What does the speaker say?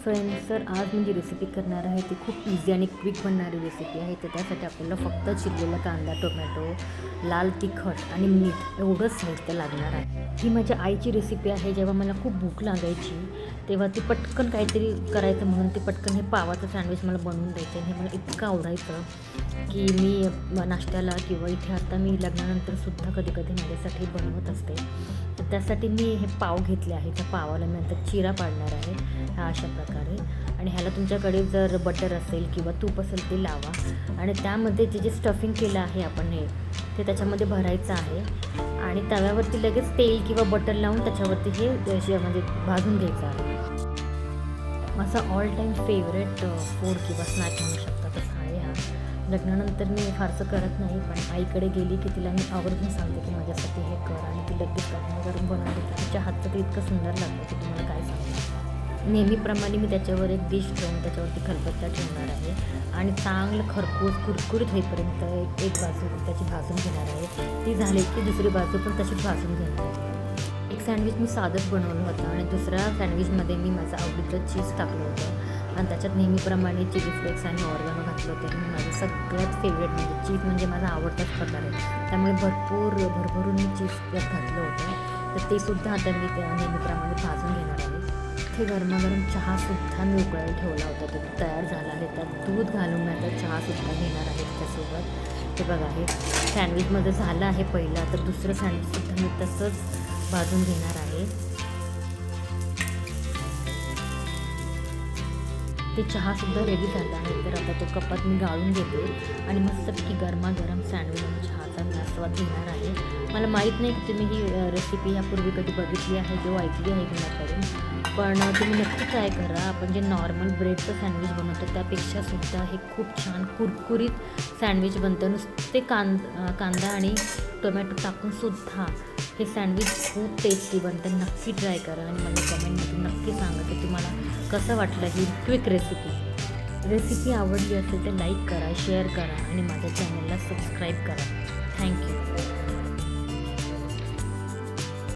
Friends, तर आज मी जी recipe करणार आहे ती खूप इझी आणि क्विक बनणारी रेसिपी आहे. तर त्यासाठी आपल्याला फक्त चिरलेला कांदा, टोमॅटो, लाल तिखट आणि मीठ एवढंच साहित्य लागणार आहे. ही माझ्या आईची रेसिपी आहे. जेव्हा मला खूप भूक लागायची तेव्हा ती पटकन काहीतरी करायचं म्हणून ती पटकन हे पावाचं सँडविच मला बनवून द्यायचं. आणि हे मला इतकं आवडायचं की मी नाश्त्याला किंवा इथे आता मी लग्नानंतरसुद्धा कधी कधी माझ्यासाठी बनवत असते. तर त्यासाठी मी हे पाव घेतले आहे. त्या पावाला मी नंतर चिरा पाडणार आहे ह्या अशा प्रकारे. आणि ह्याला तुमच्याकडे जर बटर असेल किंवा तूप असेल ते लावा. आणि त्यामध्ये जे स्टफिंग केलं आहे आपण ते त्याच्यामध्ये भरायचं आहे. आणि तव्यावरती लगेच तेल किंवा बटर लावून त्याच्यावरती हे म्हणजे भाजून घ्यायचं आहे. माझा ऑल टाईम फेवरेट फूड किंवा स्नॅक म्हणू शकता तसा आहे हा. लग्नानंतर मी फारसं करत नाही, पण आईकडे गेली की तिला मी आवर्जून सांगते की माझ्यासाठी हे कर, आणि ती लगेच गरम बनवून देते. तिच्या हातचं ते इतकं सुंदर लागतं की तुम्हाला काय सांगू. नेहमीप्रमाणे मी त्याच्यावर एक डिश ठेवून त्याच्यावरती खलबत्ता ठेवणार आहे आणि चांगलं खरपूस कुरकुरीत होईपर्यंत एक बाजू त्याची भाजून घेणार आहे. ती झाली की दुसरी बाजू पण तशीच भाजून घेणार आहे. एक सँडविच मी साधंच बनवलं होतं आणि दुसऱ्या सँडविचमध्ये मी माझं आवडीचं चीज टाकलं होतं आणि त्याच्यात नेहमीप्रमाणे चिली फ्लेक्स आणि ऑर्गॅनो घातलं होतं. हे माझं सगळ्यात फेवरेट म्हणजे चीज म्हणजे माझा आवडताच प्रकार आहे. त्यामुळे भरभरून मी चीज त्यात घातलं होतं. तर ते सुद्धा आता मी नेहमीप्रमाणे भाजून घेणार आहे. इथे गरमागरम चहासुद्धा मी उकळायला ठेवला होता. तो तयार झाला आहे. त्यात दूध घालून मी आता चहासुद्धा घेणार आहे त्याच्यासोबत. ते बघा, हे सँडविचमध्ये झालं आहे पहिला, तर दुसरं सँडविचसुद्धा मी तसंच भाजून घेणार आहे. ते चहासुद्धा रेडी झाला आहे. तर आता तो कपात मी गाळून घेते आणि मस्तपैकी गरमागरम सँडविच आणि चहाचा मी आस्वाद घेणार आहे. मला माहीत नाही की तुम्ही ही रेसिपी यापूर्वी कधी बघितली आहे किंवा ऐकली आहे कुणाकडून, पण तुम्ही नक्की ट्राय करा. आपण जे नॉर्मल ब्रेडचं सँडविच बनवतो त्यापेक्षासुद्धा हे खूप छान कुरकुरीत सँडविच बनतं. नुसते कांदा आणि टोमॅटो टाकूनसुद्धा हे सँडविच खूप टेस्टी बनतं. नक्की ट्राय करा आणि मला कमेंटमध्ये नक्की सांगा की तुम्हाला कसं वाटलं ही क्विक रेसिपी आवडली असेल तर लाईक करा, शेअर करा आणि माझ्या चॅनलला सबस्क्राईब करा. थँक्यू.